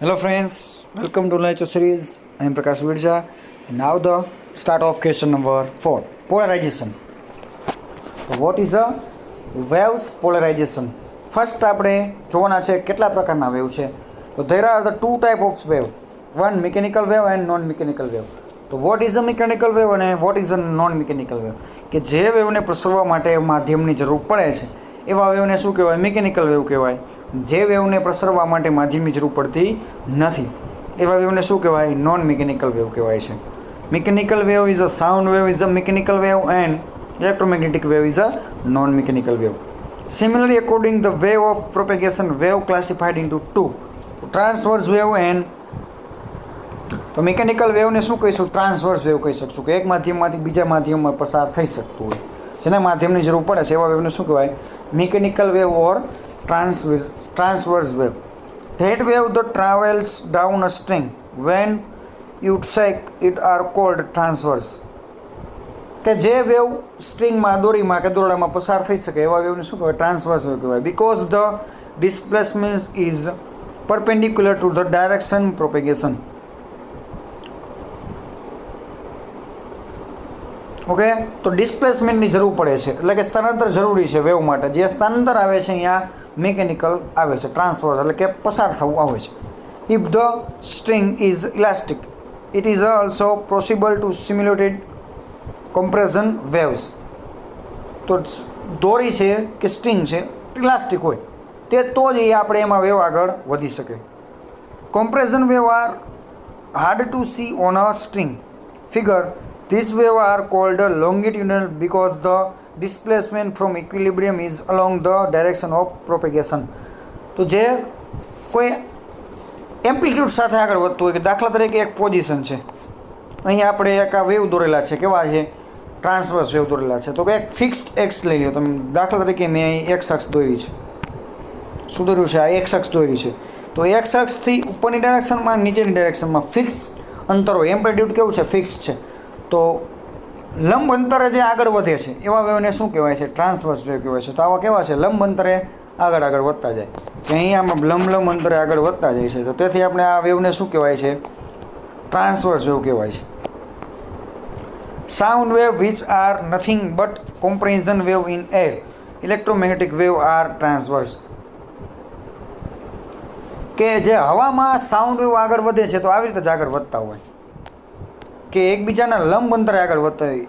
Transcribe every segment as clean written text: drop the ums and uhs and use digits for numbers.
Hello friends, welcome to lecture series. I am Prakash Virja and now the start of question number 4. Polarization. So what is the waves polarization? First આપણે જોવાના છે કેટલા પ્રકારના wave છે. તો there are the two type of wave. One mechanical wave and non mechanical wave. તો what is a mechanical wave અને what is a non mechanical wave? કે જે વેવને પ્રસરવા માટે માધ્યમની જરૂર પડે છે એવા વેવને શું કહેવાય? મિકેનિકલ વેવ કહેવાય. જે વેવને પ્રસરવા માટે માધ્યમની જરૂર પડતી નથી એવા વેવને શું કહેવાય? નોન મિકેનિકલ વેવ કહેવાય છે. Mechanical wave is a sound wave is a mechanical wave and electromagnetic wave is a non-mechanical wave. Similarly, according the wave of propagation, wave classified into two: transverse wave and તો mechanical વેવને શું કહીશું? Transverse wave કહી શકશું કે એક માધ્યમમાંથી બીજા માધ્યમમાં પસાર થઈ શકતું હોય જેને માધ્યમની જરૂર પડે છે એવા વેવને શું કહેવાય? Mechanical wave or transverse wave. That wave that travels down a string when you shake it are called transverse. કે જે વેવ સ્ટ્રિંગમાં દોરીમાં કે દોરડામાં પસાર થઈ શકે એવા વેવને શું કહેવાય? ટ્રાન્સવર્સ વેવ કહેવાય. Because the displacement is perpendicular to the direction propagation. Okay, તો ડિસ્પ્લેસમેન્ટની જરૂર પડે છે એટલે કે સ્થાનાંતર જરૂરી છે વેવ માટે. જે સ્થાનાંતર આવે છે અહીંયા મિકેનિકલ આવે છે, ટ્રાન્સવર્સ એટલે કે પસાર થવું આવે છે. If the string is elastic it is also possible to simulated compression waves. તો દોરી છે કે સ્ટ્રિંગ છે ઇલાસ્ટિક હોય તે તો જ એ આપણે એમાં વેવ આગળ વધી શકે. Compression wave are hard to see on a string figure. These waves are called longitudinal because the displacement from equilibrium is along the direction of propagation. તો જે કોઈ એમ્પ્લિટ્યૂડ સાથે આગળ વધતું હોય કે દાખલા તરીકે એક પોઝિશન છે, અહીંયા આપણે એક આ વેવ દોરેલા છે, કેવા છે? ટ્રાન્સવર્સ વેવ દોરેલા છે. તો કે એક ફિક્સ્ડ એક્સ લઈ લો તમે. દાખલા તરીકે મેં અહીં એક્સ અક્ષ દોરી છે. શું દોર્યું છે? આ એક્સ અક્ષ દોરી છે. તો એક્સ અક્ષથી ઉપરની ડાયરેક્શનમાં નીચેની ડાયરેક્શનમાં ફિક્સ અંતર હોય. એમ્પ્લિટ્યૂડ કેવું છે? ફિક્સ છે. તો લંબ અંતરે જે આગળ વધે છે એવા વેવને શું કહેવાય છે? ટ્રાન્સવર્સ વેવ કહેવાય છે. તો આવા કેવા છે? લંબ અંતરે આગળ વધતા જાય કે અહીંયામાં લંબ અંતરે આગળ વધતા જાય છે. તો તેથી આપણે આ વેવને શું કહેવાય છે? ટ્રાન્સવર્સ વેવ કહેવાય છે. Sound wave which are nothing but compression wave in air. Electromagnetic wave are transverse. કે જે હવામાં સાઉન્ડ વેવ આગળ વધે છે તો આવી રીતે જ આગળ વધતા હોય કે એકબીજાના લંબ અંતરે આગળ વધતા હોય.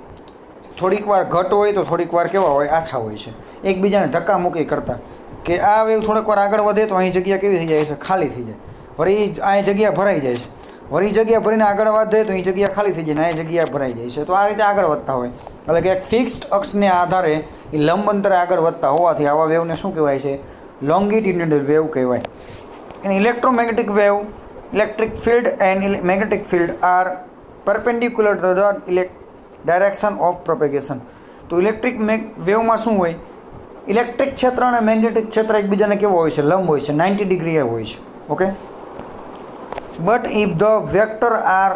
થોડીક વાર ઘટ હોય તો થોડીક વાર કેવા હોય? આછા હોય છે. એકબીજાને ધક્કા મૂકી કરતા કે આ વેવ થોડીક વાર આગળ વધે તો અહીં જગ્યા કેવી થઈ જાય છે? ખાલી થઈ જાય. વળી અહીં જગ્યા ભરાઈ જાય છે. વળી જગ્યા ભરીને આગળ વધે તો અહીં જગ્યા ખાલી થઈ જાય ને અહીં જગ્યા ભરાઈ જાય છે. તો આ રીતે આગળ વધતા હોય એટલે કે એક ફિક્સ્ડ અક્ષને આધારે એ લંબ અંતરે આગળ વધતા હોવાથી આવા વેવને શું કહેવાય છે? લોંગિટ્યુડિનલ વેવ કહેવાય. અને electromagnetic wave, electric field and magnetic field are perpendicular to the direction of propagation. તો ઇલેક્ટ્રિક વેવમાં શું હોય? ઇલેક્ટ્રિક ક્ષેત્ર અને મેગ્નેટિક ક્ષેત્ર એકબીજાને કેવો હોય છે? લંબ હોય છે, 90 ડિગ્રી હોય છે. Okay, but if the vector are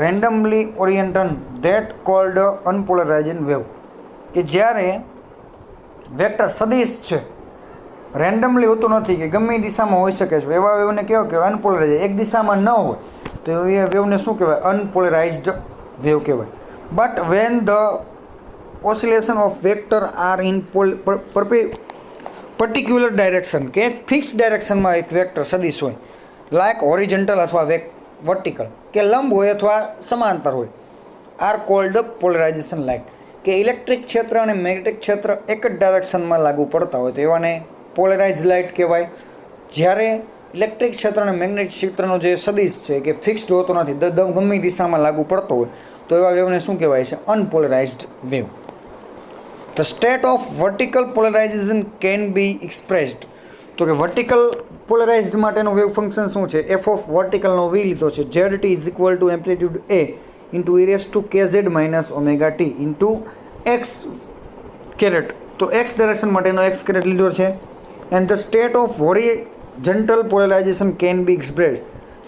randomly oriented that called unpolarizing wave. કે જ્યારે વેક્ટર સદિશ છે, રેન્ડમલી હોતું નથી કે ગમે દિશામાં હોઈ શકે છે, એવા વેવને કેવો કહેવાય? અનપોલરાઇઝ. એક દિશામાં ન હોય તો એ વેવને શું કહેવાય? અનપોલરાઇઝ્ડ વેવ કહેવાય. But when the oscillation of vector are in particular direction કે એક ફિક્સ ડાયરેક્શનમાં એક વેક્ટર સદિશ હોય, લાઇક હોરિઝોન્ટલ અથવા વર્ટિકલ કે લંબ હોય અથવા સમાંતર હોય, આર કોલ્ડ પોલરાઇઝેશન લાઇટ. કે ઇલેક્ટ્રિક ક્ષેત્ર અને મેગ્નેટિક ક્ષેત્ર એક જ ડાયરેક્શનમાં લાગુ પડતા હોય તો એવાને પોલરાઇઝ લાઇટ કહેવાય. જ્યારે ઇલેક્ટ્રિક ક્ષેત્ર અને મેગ્નેટિક ક્ષેત્રનો જે સદિશ છે કે ફિક્સ્ડ હોતો નથી, ગમે દિશામાં લાગુ પડતો હોય તો એવા વેવને શું કહેવાય છે? Unpolarized wave. The state of vertical polarization can be expressed. તો કે વર્ટિકલ પોલરાઇઝ્ડ માટેનું વેવ ફંક્શન શું છે? એફ ઓફ વર્ટિકલનો વી લીધો છે. Z T is equal to amplitude A into E raise to KZ minus omega T into X caret. તો X direction માટેનો એક્સ કેરેટ લીધો છે. And the state of horizontal polarization can be expressed.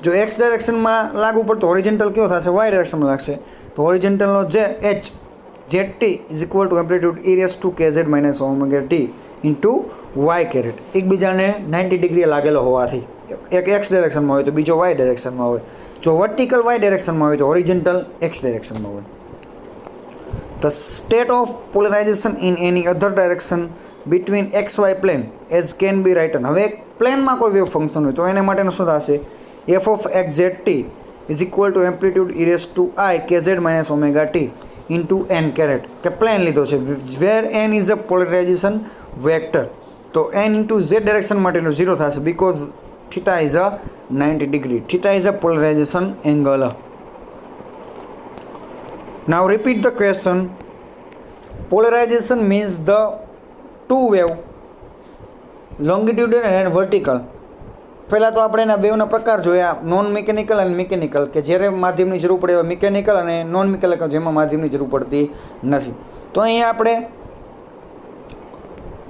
જો X ડાયરેક્શનમાં લાગુ પડતો horizontal કેવો થશે? વાય ડાયરેક્શનમાં લાગશે. તો હોરિઝોન્ટલનો જે H Z T is equal to amplitude ઇરેસ to KZ minus omega T into Y caret, એકબીજાને 90 ડિગ્રી લાગેલો હોવાથી એક એક્સ ડાયરેક્શનમાં હોય તો બીજો વાય ડાયરેક્શનમાં હોય. જો વર્ટિકલ વાય ડાયરેક્શનમાં હોય તો હોરિઝોન્ટલ એક્સ ડાયરેક્શનમાં હોય. The state of polarization in any other direction between X Y plane as can be written. હવે એક પ્લેનમાં કોઈ વેવ ફંક્શન હોય તો એને માટેનું શું થશે? F of X Z T is equal to amplitude ઇરેસ to I K Z minus omega T into N caret, કે પ્લેન લીધો છે where N is a polarization vector. તો એન ઇન્ટુ ઝેડ ડાયરેક્શન માટેનું 0 થશે because theta is a 90 degree. Theta is a polarization angle. Now repeat the question. Polarization means the two wave longitudinal and vertical. પહેલાં તો આપણે એના વેવના પ્રકાર જોયા, non mechanical અને મિકેનિકલ, કે જ્યારે માધ્યમની જરૂર પડે એવા મિકેનિકલ, અને નોન મિકેનિકલ જેમાં માધ્યમની જરૂર પડતી નથી. તો અહીંયા આપણે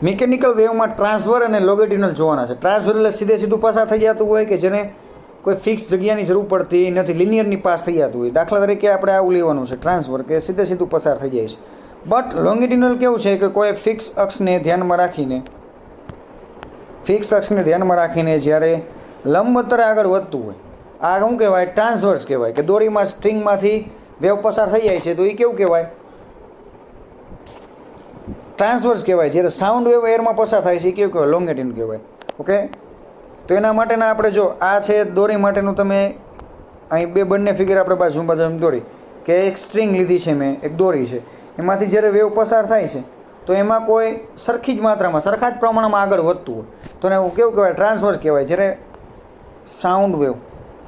મિકેનિકલ વેવમાં ટ્રાન્સવર અને લોંગિટ્યુડલ જોવાના છે. ટ્રાન્સવર એટલે સીધે સીધું પસાર થઈ જતું હોય કે જેને કોઈ ફિક્સ જગ્યાની જરૂર પડતી નથી, લિનિયરની પાસ થઈ જતું હોય. દાખલા તરીકે આપણે આવું લેવાનું છે ટ્રાન્સવર, કે સીધે સીધું પસાર થઈ જાય છે. બટ લોંગિટ્યુડલ કેવું છે કે કોઈ ફિક્સ અક્ષને ધ્યાનમાં રાખીને જ્યારે લંબંતરે આગળ વધતું હોય, આ શું કહેવાય? ટ્રાન્સવર્સ કહેવાય. કે દોરીમાં સ્ટ્રિંગમાંથી વેવ પસાર થઈ જાય છે તો એ કેવું કહેવાય? ટ્રાન્સવર્સ કહેવાય. જ્યારે સાઉન્ડ વેવ એરમાં પસાર થાય છે એ કેવું કહેવાય? લોંગિટ્યુડલ કહેવાય. ઓકે, તો એના માટેના આપણે જો આ છે દોરી માટેનું, તમે અહીં બંને ફિગર આપણે બાજુ દોરી, કે એક સ્ટ્રિંગ લીધી છે મેં, એક દોરી છે, એમાંથી જ્યારે વેવ પસાર થાય છે તો એમાં કોઈ સરખી જ માત્રામાં, સરખા જ પ્રમાણમાં આગળ વધતું હોય તો એને કેવું કહેવાય? ટ્રાન્સવર્સ કહેવાય. જ્યારે સાઉન્ડ વેવ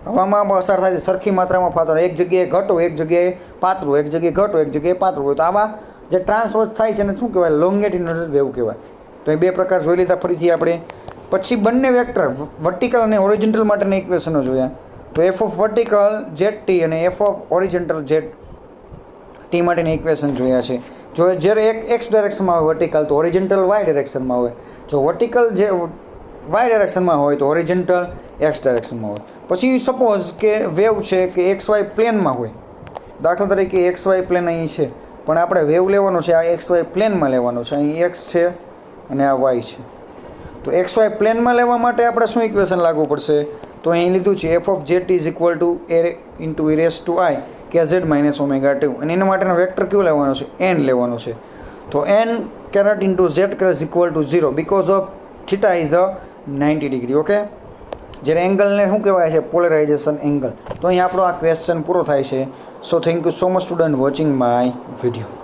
હવામાં પસાર થાય છે સરખી માત્રામાં ફાતો, એક જગ્યાએ ઘટો, એક જગ્યાએ પાતળું, એક જગ્યાએ ઘટો, એક જગ્યાએ પાતળું હોય, તો આમાં જે ટ્રાન્સવર્સ થાય છે એને શું કહેવાય? લોંગિટ્યુડલ વેવ કહેવાય. તો એ બે પ્રકાર જોઈ લીધા ફરીથી આપણે. પછી બંને વેક્ટર વર્ટિકલ અને હોરિઝોન્ટલ માટેના ઇક્વેશનો જોયા. તો F of vertical Z T અને F of horizontal Z T માટેના ઇક્વેશન જોયા છે. જો જ્યારે એક એક્સ ડાયરેક્શનમાં હોય વર્ટિકલ તો હોરિઝોન્ટલ વાય ડાયરેક્શનમાં હોય. જો વર્ટિકલ જે વાય ડાયરેક્શનમાં હોય તો હોરિઝોન્ટલ એક્સ ડાયરેક્શનમાં હોય. પછી સપોઝ કે વેવ છે કે એક્સ વાય પ્લેનમાં હોય, દાખલા તરીકે એક્સ વાય પ્લેન અહીં છે, પણ આપણે વેવ લેવાનો છે આ એક્સ વાય પ્લેનમાં લેવાનો છે. અહીં એક્સ છે અને આ વાય છે. તો એક્સ વાય પ્લેનમાં લેવા માટે આપણે શું ઇક્વેશન લાગવું પડશે? તો અહીં લીધું છે F of Z is equal to A into E raise to I K Z minus omega T, અને એના માટેનો વેક્ટર કયું લેવાનો છે? એન લેવાનો છે. તો N caret into Z caret is equal to 0 because of theta is a 90 degree. Okay, જ્યારે એંગલને શું કહેવાય છે? Polarization angle. તો અહીં આપણો આ ક્વેશ્ચન પૂરો થાય છે. So thank you so much student watching my video.